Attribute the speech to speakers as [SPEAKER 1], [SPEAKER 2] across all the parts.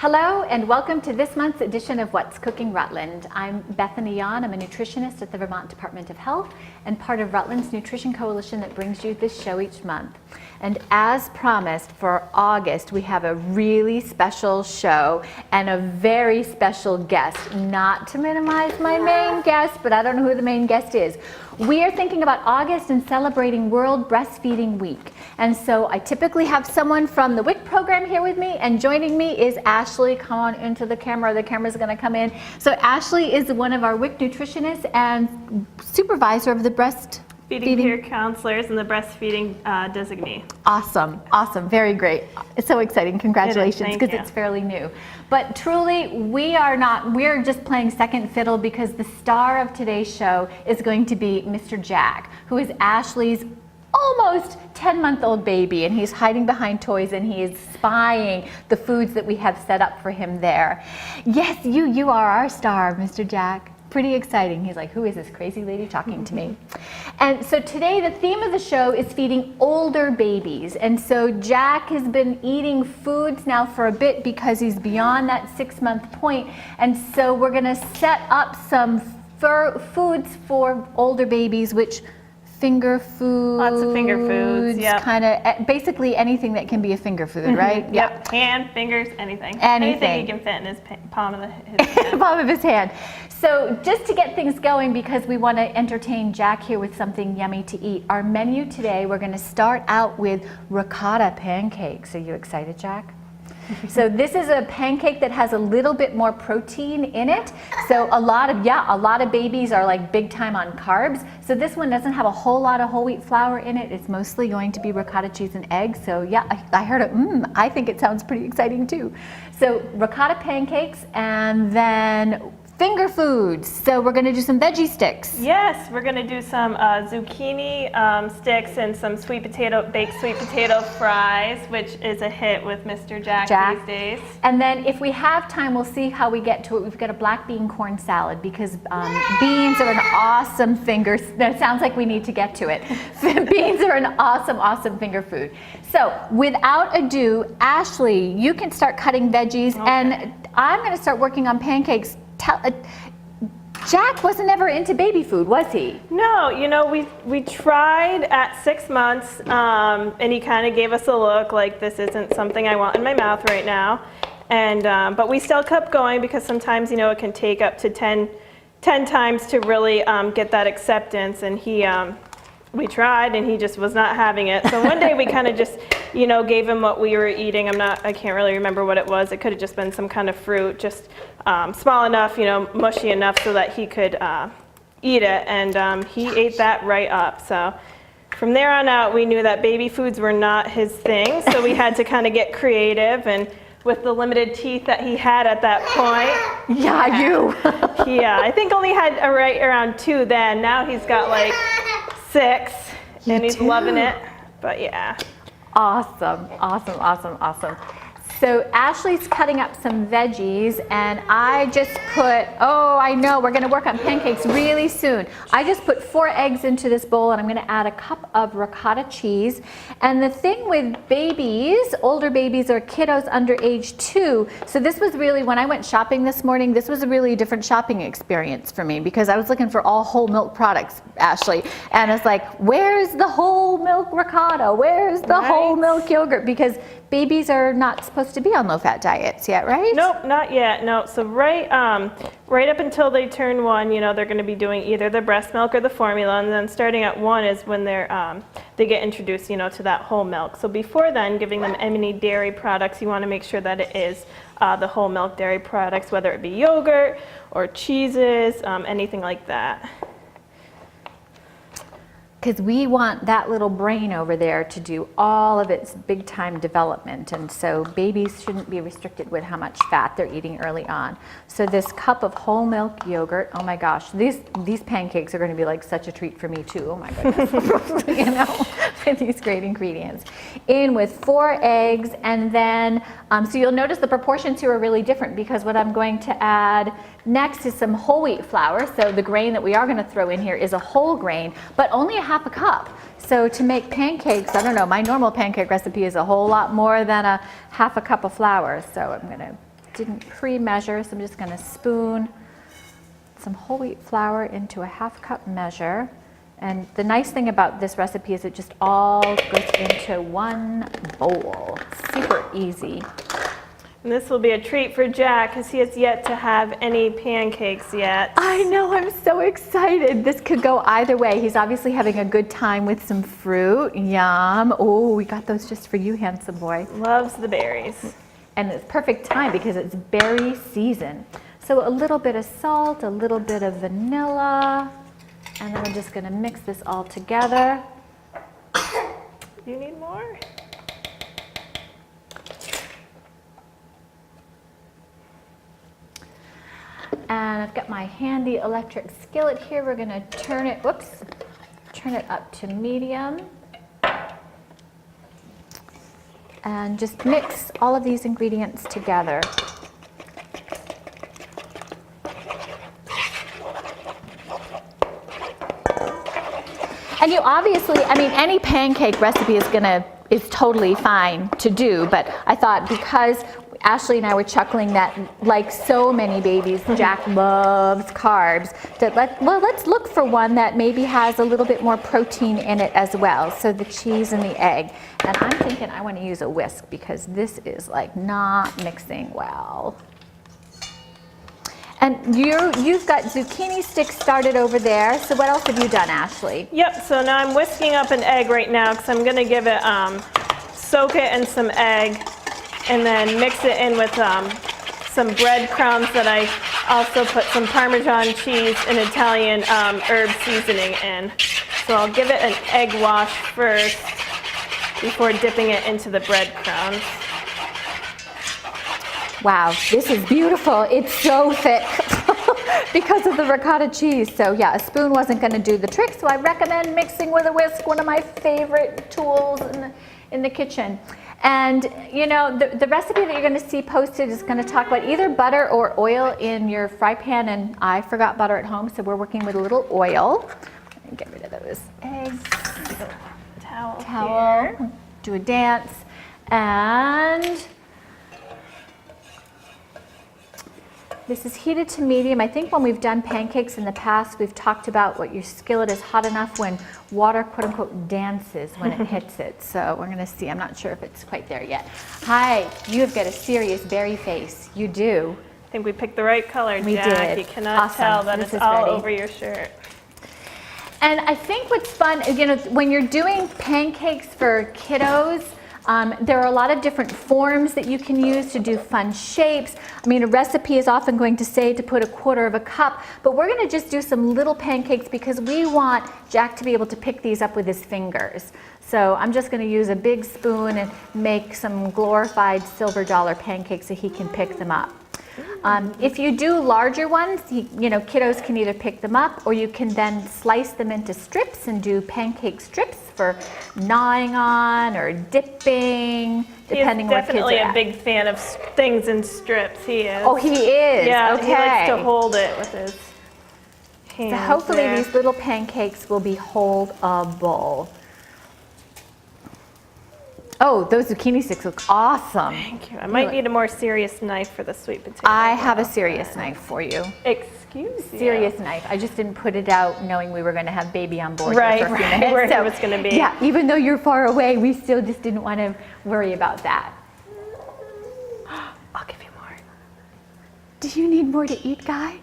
[SPEAKER 1] Hello and welcome to this month's edition of What's Cooking Rutland. I'm Bethany Yon. I'm a nutritionist at the Vermont Department of Health and part of Rutland's Nutrition Coalition that brings you this show each month. And as promised, for August, we have a really special show and a very special guest. Not to minimize my main guest, but I don't know who the main guest is. We are thinking about August and celebrating World Breastfeeding Week. And so I typically have someone from the WIC program here with me, and joining me is Ashley. Come on into the camera. The camera's going to come in. So Ashley is one of our WIC nutritionists and supervisor of the breastfeeding
[SPEAKER 2] peer counselors and the breastfeeding designee.
[SPEAKER 1] Awesome, awesome, very great. It's so exciting. Congratulations, because it's fairly new. But truly, we're just playing second fiddle because the star of today's show is going to be Mr. Jack, who is Ashley's almost 10-month-old baby, and he's hiding behind toys and he is spying the foods that we have set up for him there. Yes, you are our star, Mr. Jack. Pretty exciting. He's like, who is this crazy lady talking to me? And so today the theme of the show is feeding older babies. And so Jack has been eating foods now for a bit because he's beyond that 6-month point. And so we're going to set up some foods for older babies, which finger foods.
[SPEAKER 2] Lots of finger foods, yeah.
[SPEAKER 1] Kind of basically anything that can be a finger food, right?
[SPEAKER 2] Yep. Hand, fingers, anything.
[SPEAKER 1] Anything
[SPEAKER 2] he can fit in his palm of his hand.
[SPEAKER 1] Palm of his hand. So just to get things going, because we want to entertain Jack here with something yummy to eat, our menu today, we're going to start out with ricotta pancakes. Are you excited, Jack? So this is a pancake that has a little bit more protein in it. So a lot of babies are like big time on carbs. So this one doesn't have a whole lot of whole wheat flour in it. It's mostly going to be ricotta cheese and eggs. So yeah, I heard it. I think it sounds pretty exciting too. So ricotta pancakes, and then finger foods. So we're going to do some veggie sticks.
[SPEAKER 2] Yes, we're going to do some zucchini sticks and some baked sweet potato fries, which is a hit with Mr. Jack these days.
[SPEAKER 1] And then if we have time, we'll see how we get to it. We've got a black bean corn salad because beans are an awesome finger. It sounds like we need to get to it. Beans are an awesome, awesome finger food. So without ado, Ashley, you can start cutting veggies, and I'm going to start working on pancakes. Jack wasn't ever into baby food, was he?
[SPEAKER 2] No, you know, we tried at 6 months, and he kind of gave us a look like, this isn't something I want in my mouth right now. And but we still kept going because sometimes, you know, it can take up to 10 times to really get that acceptance. And we tried, and he just was not having it. So one day we kind of just, you know, gave him what we were eating. I can't really remember what it was. It could have just been some kind of fruit, just small enough, you know, mushy enough so that he could eat it. And he ate that right up. So from there on out, we knew that baby foods were not his thing. So we had to kind of get creative, and with the limited teeth that he had at that point.
[SPEAKER 1] Yeah,
[SPEAKER 2] Yeah, I think only had right around 2 then. Now he's got like 6, and he's loving it. But yeah.
[SPEAKER 1] Awesome, awesome, awesome, awesome. So Ashley's cutting up some veggies, and I just put, I know, we're going to work on pancakes really soon. I just put 4 eggs into this bowl, and I'm going to add a cup of ricotta cheese. And the thing with babies, older babies or kiddos under age 2, so this was really, when I went shopping this morning, this was a really different shopping experience for me because I was looking for all whole milk products, Ashley. And it's like, where's the whole milk ricotta? Where's the whole milk yogurt? Because babies are not supposed to be on low-fat diets yet, right?
[SPEAKER 2] Nope, not yet. No. So right up until they turn 1, you know, they're going to be doing either the breast milk or the formula, and then starting at 1 is when they get introduced, you know, to that whole milk. So before then, giving them any dairy products, you want to make sure that it is the whole milk dairy products, whether it be yogurt or cheeses, anything like that.
[SPEAKER 1] Because we want that little brain over there to do all of its big time development, and so babies shouldn't be restricted with how much fat they're eating early on. So this cup of whole milk yogurt, oh my gosh, these pancakes are going to be like such a treat for me too. Oh my goodness. You know, with these great ingredients. In with 4 eggs, and then so you'll notice the proportions here are really different because what I'm going to add next is some whole wheat flour. So the grain that we are going to throw in here is a whole grain, but only a half a cup. So to make pancakes, I don't know, my normal pancake recipe is a whole lot more than a half a cup of flour. So I'm going to didn't pre-measure, so I'm just going to spoon some whole wheat flour into a 1/2 cup measure. And the nice thing about this recipe is it just all goes into one bowl. Super easy.
[SPEAKER 2] And this will be a treat for Jack because he has yet to have any pancakes yet.
[SPEAKER 1] I know, I'm so excited. This could go either way. He's obviously having a good time with some fruit. Yum. Oh, we got those just for you, handsome boy.
[SPEAKER 2] Loves the berries.
[SPEAKER 1] And it's perfect time because it's berry season. So a little bit of salt, a little bit of vanilla, and then I'm just going to mix this all together.
[SPEAKER 2] You need more?
[SPEAKER 1] And I've got my handy electric skillet here. We're going to turn it, turn it up to medium. And just mix all of these ingredients together. And you obviously, I mean, any pancake recipe is totally fine to do, but I thought because Ashley and I were chuckling that like so many babies, Jack loves carbs, that let's look for one that maybe has a little bit more protein in it as well. So the cheese and the egg. And I'm thinking I want to use a whisk because this is like not mixing well. And you've got zucchini sticks started over there. So what else have you done, Ashley?
[SPEAKER 2] Yep, so now I'm whisking up an egg right now because I'm going to give it, soak it in some egg and then mix it in with some breadcrumbs that I also put some Parmesan cheese and Italian herb seasoning in. So I'll give it an egg wash first before dipping it into the breadcrumbs.
[SPEAKER 1] Wow, this is beautiful. It's so thick because of the ricotta cheese. So yeah, a spoon wasn't going to do the trick, so I recommend mixing with a whisk, one of my favorite tools in the kitchen. And you know, the recipe that you're going to see posted is going to talk about either butter or oil in your fry pan, and I forgot butter at home, so we're working with a little oil. Get rid of those eggs. Towel. Here. Do a dance. And this is heated to medium. I think when we've done pancakes in the past, we've talked about what your skillet is hot enough when water, quote unquote, dances when it hits it. So we're gonna see, I'm not sure if it's quite there yet. Hi, you have got a serious berry face. You do.
[SPEAKER 2] I think we picked the right color,
[SPEAKER 1] We
[SPEAKER 2] Jack.
[SPEAKER 1] did.
[SPEAKER 2] You cannot
[SPEAKER 1] Awesome.
[SPEAKER 2] tell that
[SPEAKER 1] This
[SPEAKER 2] it's
[SPEAKER 1] is
[SPEAKER 2] all
[SPEAKER 1] ready.
[SPEAKER 2] over your shirt.
[SPEAKER 1] And I think what's fun, you know, when you're doing pancakes for kiddos, there are a lot of different forms that you can use to do fun shapes. I mean, a recipe is often going to say to put 1/4 cup, but we're going to just do some little pancakes because we want Jack to be able to pick these up with his fingers. So I'm just going to use a big spoon and make some glorified silver dollar pancakes so he can pick them up. If you do larger ones, you know, kiddos can either pick them up or you can then slice them into strips and do pancake strips for gnawing on or dipping, depending on where kids are
[SPEAKER 2] He's definitely
[SPEAKER 1] at.
[SPEAKER 2] a big fan of things in strips. He is.
[SPEAKER 1] Oh, he is?
[SPEAKER 2] Yeah,
[SPEAKER 1] okay.
[SPEAKER 2] he likes to hold it with his hands.
[SPEAKER 1] So hopefully
[SPEAKER 2] there.
[SPEAKER 1] these little pancakes will be holdable. Oh, those zucchini sticks look awesome.
[SPEAKER 2] Thank you. I might need a more serious knife for the sweet potato.
[SPEAKER 1] I have a serious knife for you.
[SPEAKER 2] Excuse you.
[SPEAKER 1] Serious knife. I just didn't put it out knowing we were going to have baby on board
[SPEAKER 2] Right,
[SPEAKER 1] here for a few
[SPEAKER 2] right,
[SPEAKER 1] minutes.
[SPEAKER 2] where he was going to be.
[SPEAKER 1] Yeah, even though you're far away, we still just didn't want to worry about that.
[SPEAKER 2] I'll give you more.
[SPEAKER 1] Do you need more to eat, Guy?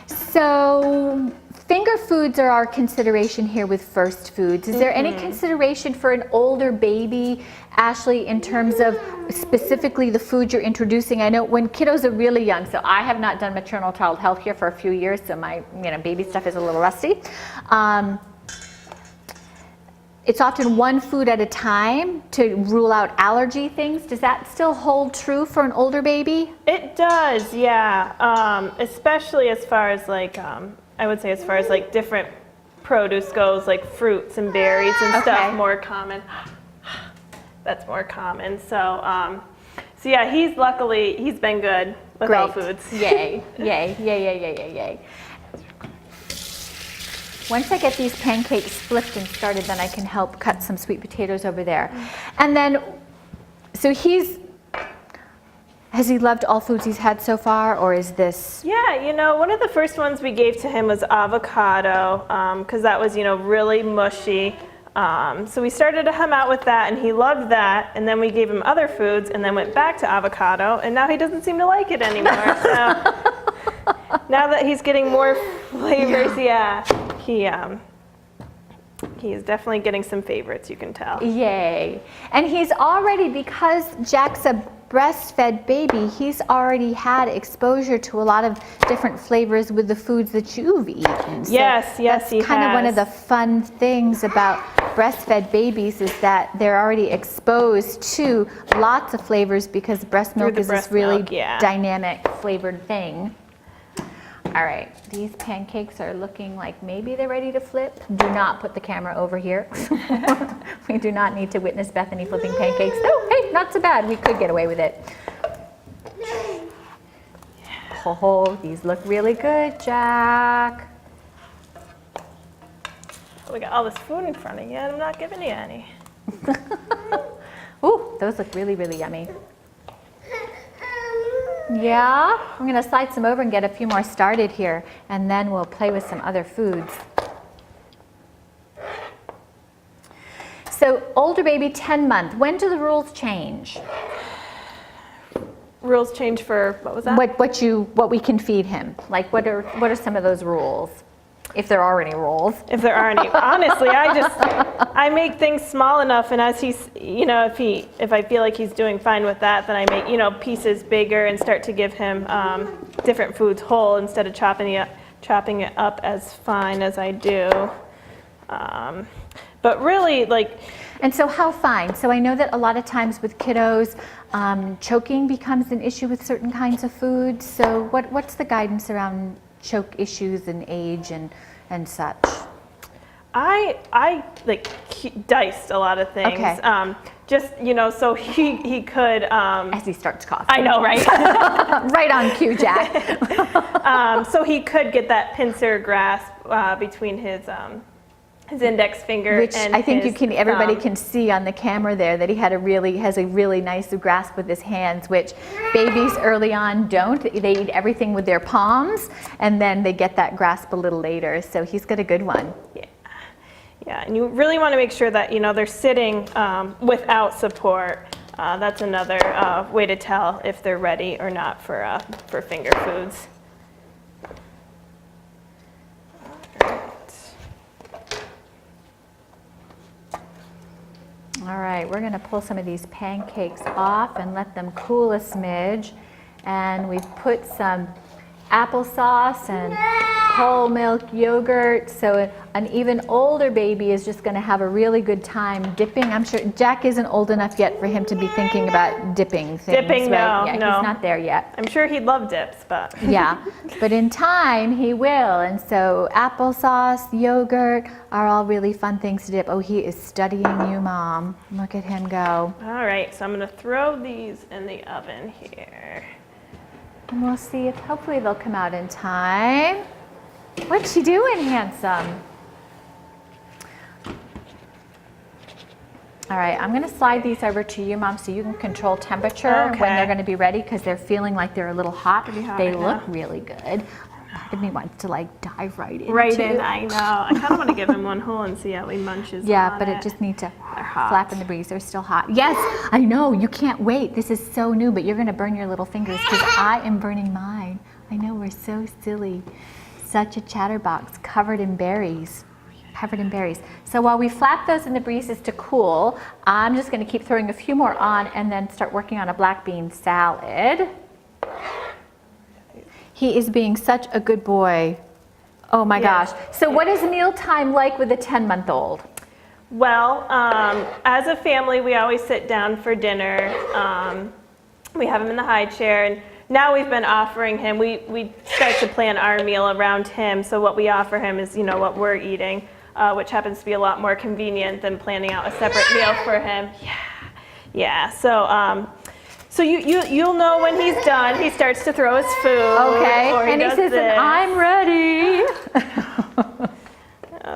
[SPEAKER 1] So finger foods are our consideration here with first foods. Is there any consideration for an older baby, Ashley, in terms of specifically the food you're introducing? I know when kiddos are really young, so I have not done maternal child health here for a few years, so my baby stuff is a little rusty. It's often one food at a time to rule out allergy things. Does that still hold true for an older baby?
[SPEAKER 2] It does, yeah. Especially as far as like, I would say as far as like different produce goes, like fruits and berries and stuff, more common. That's more common. So, so yeah, he's been good with all foods.
[SPEAKER 1] Yay, yay, yay, yay, yay, yay, yay. Once I get these pancakes flipped and started, then I can help cut some sweet potatoes over there. And then, so he's Has he loved all foods he's had so far, or is this?
[SPEAKER 2] Yeah, you know, one of the first ones we gave to him was avocado, because that was, you know, really mushy. So we started to him out with that, and he loved that. And then we gave him other foods, and then went back to avocado, and now he doesn't seem to like it anymore. So now that he's getting more flavors, yeah, he is definitely getting some favorites, you can tell.
[SPEAKER 1] Yay. And he's already, because Jack's a breastfed baby, he's already had exposure to a lot of different flavors with the foods that you've eaten. So
[SPEAKER 2] yes,
[SPEAKER 1] that's
[SPEAKER 2] he
[SPEAKER 1] kind of
[SPEAKER 2] has.
[SPEAKER 1] one of the fun things about breastfed babies is that they're already exposed to lots of flavors because breast milk is this really dynamic flavored thing. All right, these pancakes are looking like maybe they're ready to flip. Do not put the camera over here. We do not need to witness Bethany flipping pancakes. Oh, hey, not so bad. We could get away with it. Oh, these look really good, Jack.
[SPEAKER 2] We got all this food in front of you, and I'm not giving you any.
[SPEAKER 1] Ooh, those look really, really yummy. Yeah, I'm gonna slide some over and get a few more started here, and then we'll play with some other foods. So older baby, 10-month. When do the rules change?
[SPEAKER 2] Rules change for, what was that?
[SPEAKER 1] What we can feed him. Like what are some of those rules? If there are any rules.
[SPEAKER 2] If there are any. Honestly, I make things small enough, and as he's, you know, if I feel like he's doing fine with that, then I make, you know, pieces bigger and start to give him different foods whole instead of chopping it up as fine as I do. But really, like.
[SPEAKER 1] And so how fine? So I know that a lot of times with kiddos, choking becomes an issue with certain kinds of foods. So what's the guidance around choke issues and age and such?
[SPEAKER 2] I like diced a lot of things.
[SPEAKER 1] Okay.
[SPEAKER 2] Just, you know, so he could
[SPEAKER 1] as he starts coughing.
[SPEAKER 2] I know, right?
[SPEAKER 1] Right on cue, Jack.
[SPEAKER 2] So he could get that pincer grasp between his index finger,
[SPEAKER 1] which
[SPEAKER 2] and
[SPEAKER 1] I think everybody
[SPEAKER 2] thumb.
[SPEAKER 1] can see on the camera there that he has a really nice grasp with his hands, which babies early on don't. They eat everything with their palms, and then they get that grasp a little later. So he's got a good one.
[SPEAKER 2] Yeah, and you really want to make sure that, you know, they're sitting without support. That's another way to tell if they're ready or not for finger foods.
[SPEAKER 1] All right, we're going to pull some of these pancakes off and let them cool a smidge. And we've put some applesauce and whole milk yogurt. So an even older baby is just going to have a really good time dipping. I'm sure Jack isn't old enough yet for him to be thinking about dipping things.
[SPEAKER 2] Dipping,
[SPEAKER 1] right?
[SPEAKER 2] no,
[SPEAKER 1] yeah,
[SPEAKER 2] no.
[SPEAKER 1] He's not there yet.
[SPEAKER 2] I'm sure he'd love dips, but.
[SPEAKER 1] Yeah, but in time he will. And so applesauce, yogurt are all really fun things to dip. Oh, he is studying you, Mom. Look at him go.
[SPEAKER 2] All right, so I'm going to throw these in the oven here.
[SPEAKER 1] And we'll see if hopefully they'll come out in time. What's she doing, handsome? All right, I'm going to slide these over to you, Mom, so you can control temperature when they're going to be ready, because they're feeling like they're a little hot. They look really good. Part of me wants to like dive right in.
[SPEAKER 2] Right in, I know. I kind of want to give him one whole and see how he munches.
[SPEAKER 1] Yeah, but it just needs to flap in the breeze. They're still hot. Yes, I know. You can't wait. This is so new, but you're going to burn your little fingers because I am burning mine. I know, we're so silly. Such a chatterbox covered in berries. Covered in berries. So while we flap those in the breezes to cool, I'm just going to keep throwing a few more on and then start working on a black bean salad. He is being such a good boy. Oh my gosh. So what is mealtime like with a 10-month-old?
[SPEAKER 2] Well, as a family, we always sit down for dinner. We have him in the high chair, and now we've been offering him, we start to plan our meal around him. So what we offer him is, you know, what we're eating, which happens to be a lot more convenient than planning out a separate meal for him. Yeah. So you'll know when he's done. He starts to throw his food.
[SPEAKER 1] Okay, and he says, I'm ready.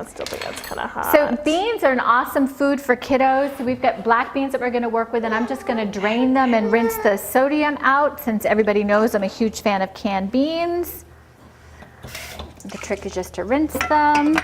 [SPEAKER 2] still think that's kind of hot.
[SPEAKER 1] So beans are an awesome food for kiddos. So we've got black beans that we're going to work with, and I'm just going to drain them and rinse the sodium out since everybody knows I'm a huge fan of canned beans. The trick is just to rinse them.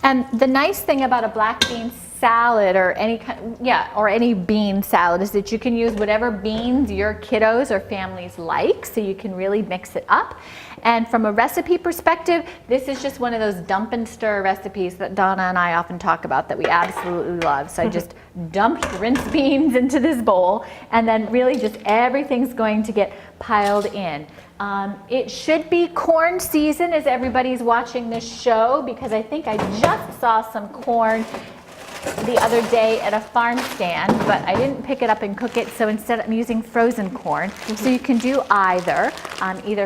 [SPEAKER 1] And the nice thing about a black bean salad or any bean salad is that you can use whatever beans your kiddos or families like, so you can really mix it up. And from a recipe perspective, this is just one of those dump and stir recipes that Donna and I often talk about that we absolutely love. So I just dumped rinsed beans into this bowl, and then really just everything's going to get piled in. It should be corn season as everybody's watching this show, because I think I just saw some corn the other day at a farm stand, but I didn't pick it up and cook it, so instead I'm using frozen corn. So you can do either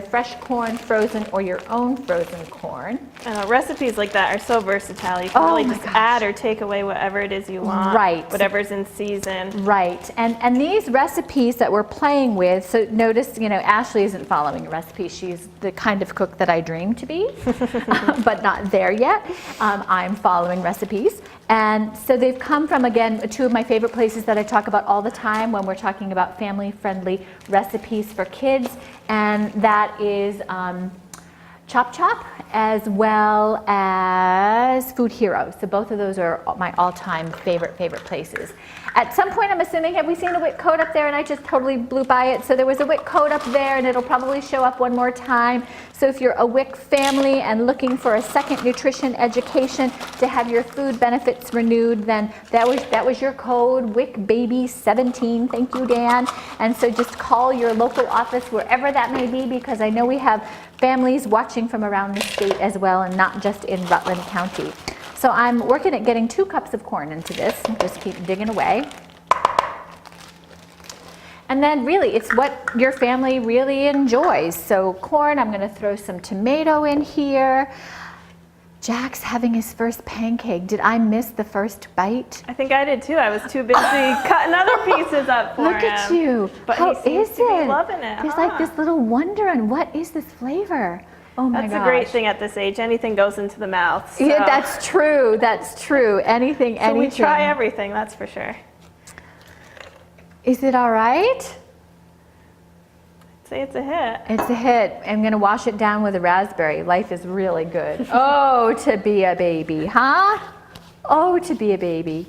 [SPEAKER 1] fresh corn, frozen, or your own frozen corn.
[SPEAKER 2] And recipes like that are so versatile. You can really just add or take away whatever it is you want,
[SPEAKER 1] right?
[SPEAKER 2] Whatever's in season,
[SPEAKER 1] right? And these recipes that we're playing with. So notice, Ashley isn't following a recipe. She's the kind of cook that I dream to be, but not there yet. I'm following recipes. And so they've come from, again, two of my favorite places that I talk about all the time when we're talking about family-friendly recipes for kids, and that is Chop Chop as well as Food Hero. So both of those are my all-time favorite places. At some point, I'm assuming, have we seen a WIC code up there? And I just totally blew by it. So there was a WIC code up there, and it'll probably show up one more time. So if you're a WIC family and looking for a second nutrition education to have your food benefits renewed, then that was your code, WIC Baby 17. Thank you, Dan. And so just call your local office wherever that may be, because I know we have families watching from around the state as well, and not just in Rutland County. So I'm working at getting 2 cups of corn into this. Just keep digging away. And then really, it's what your family really enjoys. So corn, I'm going to throw some tomato in here. Jack's having his first pancake. Did I miss the first bite?
[SPEAKER 2] I think I did too. I was too busy cutting other pieces up for him.
[SPEAKER 1] Look at you.
[SPEAKER 2] But
[SPEAKER 1] how
[SPEAKER 2] he seems
[SPEAKER 1] is
[SPEAKER 2] to
[SPEAKER 1] it?
[SPEAKER 2] Be loving it.
[SPEAKER 1] There's like this little wonder on what is this flavor. Oh my gosh.
[SPEAKER 2] That's a great thing at this age. Anything goes into the mouth. So.
[SPEAKER 1] Yeah, that's true. That's true. Anything.
[SPEAKER 2] So we try everything, that's for sure.
[SPEAKER 1] Is it all right?
[SPEAKER 2] Say it's a hit.
[SPEAKER 1] It's a hit. I'm going to wash it down with a raspberry. Life is really good. Oh, to be a baby, huh? Oh, to be a baby.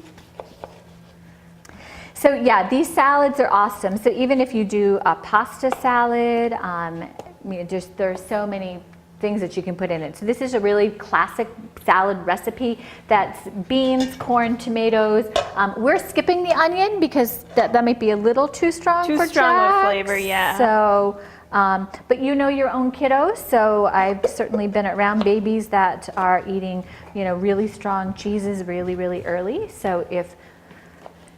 [SPEAKER 1] So yeah, these salads are awesome. So even if you do a pasta salad, there's so many things that you can put in it. So this is a really classic salad recipe that's beans, corn, tomatoes. We're skipping the onion because that might be a little too strong for Jack.
[SPEAKER 2] Too strong of flavor, yeah.
[SPEAKER 1] So, but you know your own kiddos, so I've certainly been around babies that are eating, really strong cheeses really, really early. So if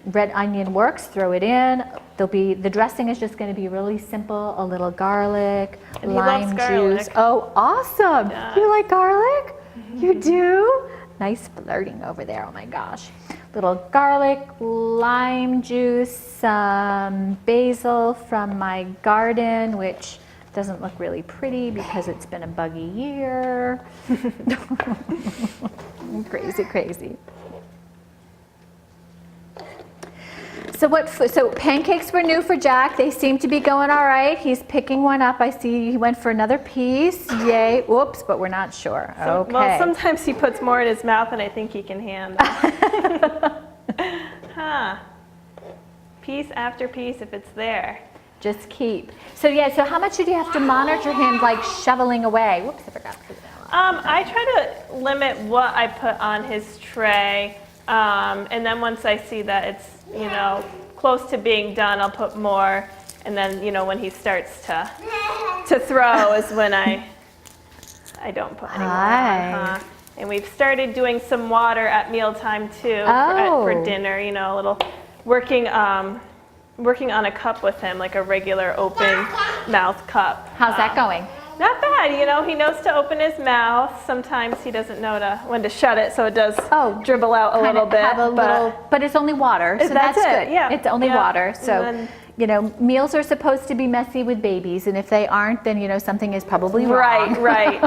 [SPEAKER 1] red onion works, throw it in. The dressing is just going to be really simple, a little garlic,
[SPEAKER 2] and
[SPEAKER 1] lime juice. Oh, awesome. Yeah. You like garlic? You do? Nice flirting over there. Oh my gosh. Little garlic, lime juice, some basil from my garden, which doesn't look really pretty because it's been a buggy year. Crazy, crazy. So pancakes were new for Jack. They seem to be going all right. He's picking one up. I see he went for another piece. Yay. Whoops, but we're not sure. Okay.
[SPEAKER 2] Well, sometimes he puts more in his mouth than I think he can handle. Huh. Piece after piece if it's there.
[SPEAKER 1] Just keep. So yeah, so how much did you have to monitor him, like shoveling away? Whoops, I forgot to put it down.
[SPEAKER 2] I try to limit what I put on his tray. And then once I see that it's, close to being done, I'll put more. And then, when he starts to throw is when I don't put any more on. And we've started doing some water at mealtime too for dinner, a little working on a cup with him, like a regular open mouth cup.
[SPEAKER 1] How's that going?
[SPEAKER 2] Not bad, he knows to open his mouth. Sometimes he doesn't know when to shut it, so it does dribble out a little bit.
[SPEAKER 1] But it's only water, so that's good.
[SPEAKER 2] Yeah.
[SPEAKER 1] It's only water. So
[SPEAKER 2] and then,
[SPEAKER 1] you know, meals are supposed to be messy with babies, and if they aren't, then, you know, something is probably wrong.
[SPEAKER 2] Right.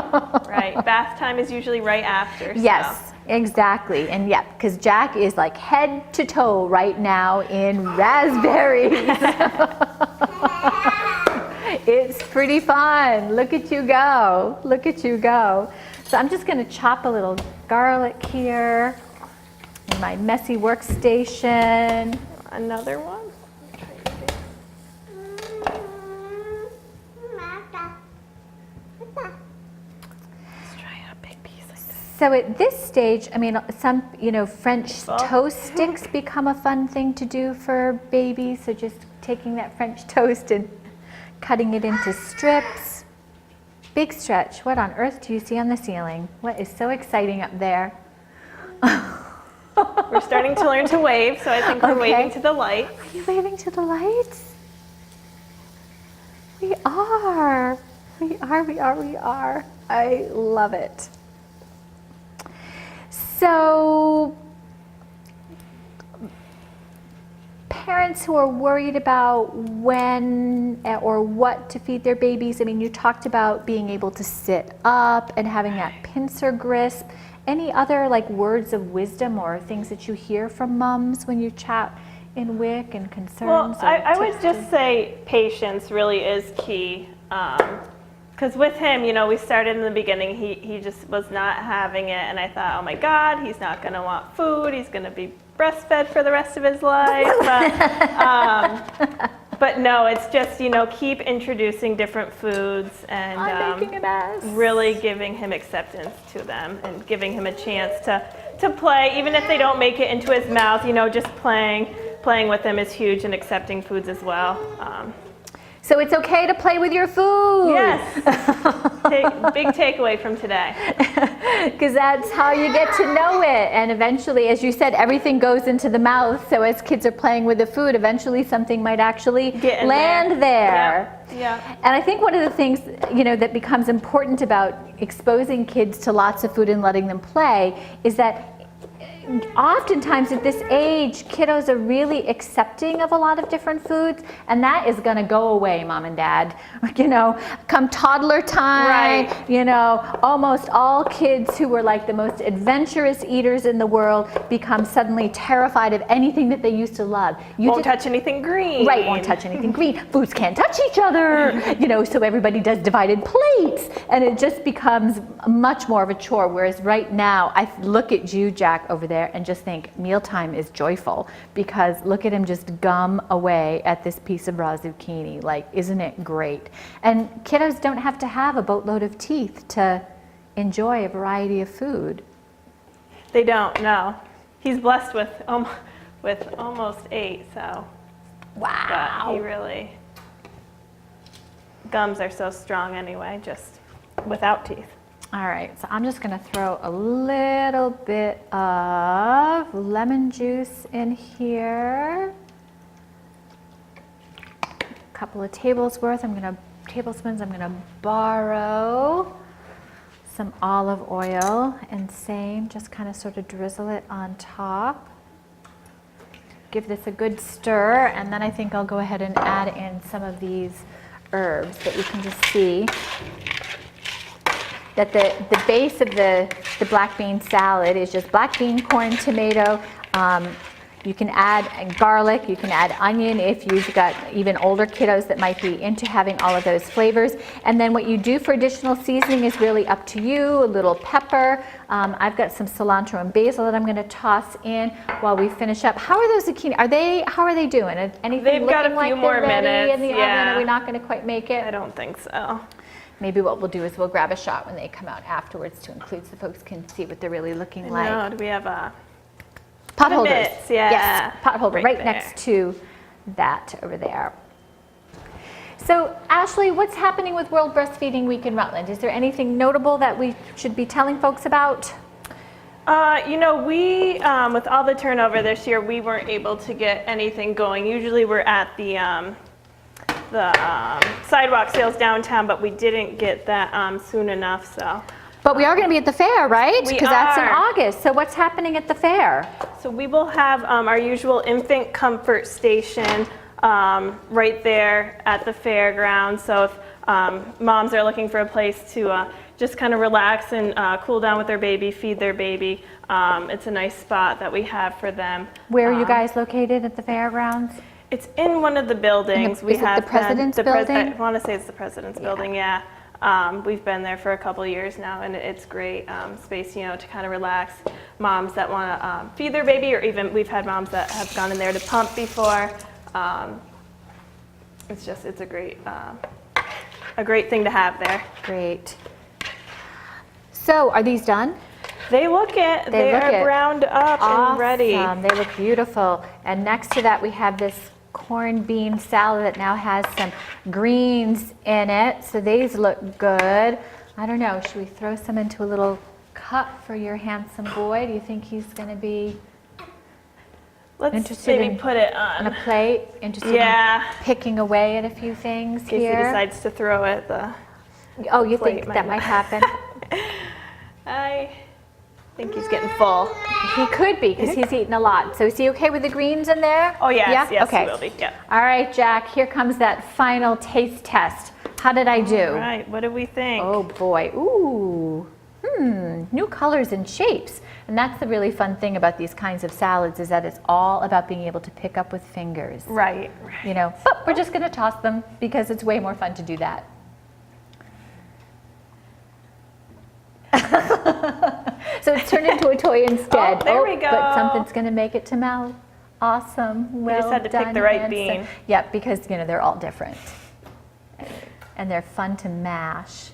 [SPEAKER 2] Bath time is usually right after. So.
[SPEAKER 1] Yes, exactly. And yeah, because Jack is like head to toe right now in raspberries. It's pretty fun. Look at you go. Look at you go. So I'm just going to chop a little garlic here in my messy workstation.
[SPEAKER 2] Another one.
[SPEAKER 1] So at this stage, I mean, some, you know, French toast sticks become a fun thing to do for babies. So just taking that French toast and cutting it into strips. Big stretch. What on earth do you see on the ceiling? What is so exciting up there?
[SPEAKER 2] We're starting to learn to wave, so I think we're waving to the light.
[SPEAKER 1] Are you waving to the lights? We are. We are. I love it. So, parents who are worried about when or what to feed their babies, I mean, you talked about being able to sit up and having that pincer grasp. Any other like words of wisdom or things that you hear from moms when you chat in WIC and concerns?
[SPEAKER 2] Well, I would just say patience really is key. Because with him, you know, we started in the beginning, he just was not having it, and I thought, oh my God, he's not going to want food, he's going to be breastfed for the rest of his life. But no, it's just, you know, keep introducing different foods and really giving him acceptance to them and giving him a chance to play, even if they don't make it into his mouth, you know, just playing with them is huge, and accepting foods as well.
[SPEAKER 1] So it's okay to play with your food.
[SPEAKER 2] Yes. Big takeaway from today.
[SPEAKER 1] Because that's how you get to know it. And eventually, as you said, everything goes into the mouth. So as kids are playing with the food, eventually something might actually land there.
[SPEAKER 2] Yeah.
[SPEAKER 1] And I think one of the things, you know, that becomes important about exposing kids to lots of food and letting them play is that oftentimes at this age, kiddos are really accepting of a lot of different foods, and that is going to go away, Mom and Dad. You know, come toddler time, you know, almost all kids who were like the most adventurous eaters in the world become suddenly terrified of anything that they used to love.
[SPEAKER 2] Won't touch anything green.
[SPEAKER 1] Right, won't touch anything green. Foods can't touch each other, you know, so everybody does divided plates, and it just becomes much more of a chore, whereas right now, I look at you, Jack, over there, and just think mealtime is joyful, because look at him just gum away at this piece of raw zucchini. Like, isn't it great? And kiddos don't have to have a boatload of teeth to enjoy a variety of food.
[SPEAKER 2] They don't, no. He's blessed with almost 8, so.
[SPEAKER 1] Wow.
[SPEAKER 2] But he really, gums are so strong anyway, just without teeth.
[SPEAKER 1] All right, so I'm just gonna throw a little bit of lemon juice in here. A couple of tablespoons. I'm gonna borrow some olive oil, and same, just kind of sort of drizzle it on top. Give this a good stir, and then I think I'll go ahead and add in some of these herbs that you can just see. That the base of the black bean salad is just black bean, corn, tomato. You can add garlic, you can add onion if you've got even older kiddos that might be into having all of those flavors. And then what you do for additional seasoning is really up to you. A little pepper. I've got some cilantro and basil that I'm going to toss in while we finish up. How are those zucchini? How are they doing? Anything
[SPEAKER 2] They've got a few
[SPEAKER 1] like
[SPEAKER 2] more minutes.
[SPEAKER 1] In the oven? Are we not going to quite make it?
[SPEAKER 2] I don't think so.
[SPEAKER 1] Maybe what we'll do is we'll grab a shot when they come out afterwards to include so folks can see what they're really looking like.
[SPEAKER 2] No, do we have a
[SPEAKER 1] pot holders?
[SPEAKER 2] Mitts, yeah.
[SPEAKER 1] Yes, pot holder right next to that over there. So Ashley, what's happening with World Breastfeeding Week in Rutland? Is there anything notable that we should be telling folks about?
[SPEAKER 2] You know, we, with all the turnover this year, we weren't able to get anything going. Usually we're at the sidewalk sales downtown, but we didn't get that soon enough, so.
[SPEAKER 1] But we are going to be at the fair, right?
[SPEAKER 2] We
[SPEAKER 1] Because that's in
[SPEAKER 2] are.
[SPEAKER 1] August. So what's happening at the fair?
[SPEAKER 2] So we will have our usual infant comfort station. right there at the fairgrounds. So if moms are looking for a place to just kind of relax and cool down with their baby, feed their baby, it's a nice spot that we have for them.
[SPEAKER 1] Where are you guys located at the fairgrounds?
[SPEAKER 2] It's in one of the buildings.
[SPEAKER 1] Is it the President's Building?
[SPEAKER 2] I want to say it's the President's Building, yeah. We've been there for a couple years now, and it's great space, to kind of relax. Moms that want to feed their baby, or even we've had moms that have gone in there to pump before. It's a great thing to have there.
[SPEAKER 1] Great. So, are these done?
[SPEAKER 2] They are browned up and ready.
[SPEAKER 1] They look beautiful. And next to that, we have this corned bean salad that now has some greens in it. So these look good. I don't know, should we throw some into a little cup for your handsome boy? Do you think he's going to be
[SPEAKER 2] interested in put it on
[SPEAKER 1] a plate? Interested in picking away at a few things
[SPEAKER 2] in case he decides to throw it.
[SPEAKER 1] Oh, you think that might happen?
[SPEAKER 2] I think he's getting full.
[SPEAKER 1] He could be, because he's eaten a lot. So is he okay with the greens in there?
[SPEAKER 2] Oh, yes, yes,
[SPEAKER 1] okay.
[SPEAKER 2] He will be, yeah.
[SPEAKER 1] All right, Jack, here comes that final taste test. How did I do?
[SPEAKER 2] All right, what do we think?
[SPEAKER 1] Oh, boy. Ooh. New colors and shapes. And that's the really fun thing about these kinds of salads, is that it's all about being able to pick up with fingers.
[SPEAKER 2] Right.
[SPEAKER 1] But we're just going to toss them because it's way more fun to do that. So it's turned into a toy instead.
[SPEAKER 2] Oh, there we go.
[SPEAKER 1] But something's going to make it to mouth. Awesome. Well
[SPEAKER 2] just had to
[SPEAKER 1] done,
[SPEAKER 2] pick the right
[SPEAKER 1] Hanson.
[SPEAKER 2] bean.
[SPEAKER 1] Yep, because they're all different. And they're fun to mash.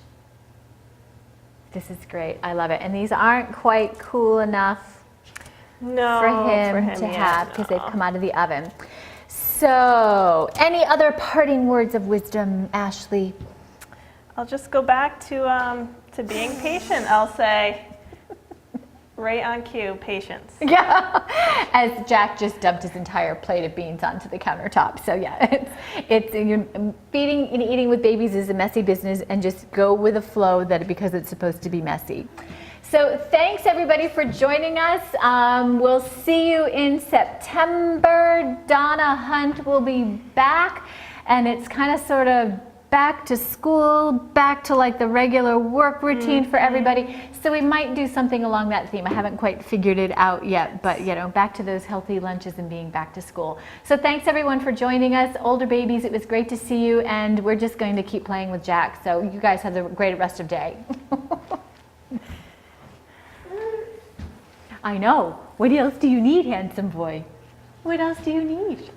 [SPEAKER 1] This is great. I love it. And these aren't quite cool enough for him to have, because they've come out of the oven. So, any other parting words of wisdom, Ashley?
[SPEAKER 2] I'll just go back to being patient, I'll say. Right on cue, patience.
[SPEAKER 1] Yeah, as Jack just dumped his entire plate of beans onto the countertop. So yeah, it's feeding and eating with babies is a messy business, and just go with the flow because it's supposed to be messy. So thanks everybody for joining us. We'll see you in September. Donna Hunt will be back, and it's kind of sort of back to school, back to like the regular work routine for everybody. So we might do something along that theme. I haven't quite figured it out yet, but back to those healthy lunches and being back to school. So thanks everyone for joining us. Older babies, it was great to see you, and we're just going to keep playing with Jack. So you guys have a great rest of day. I know. What else do you need, handsome boy? What else do you need?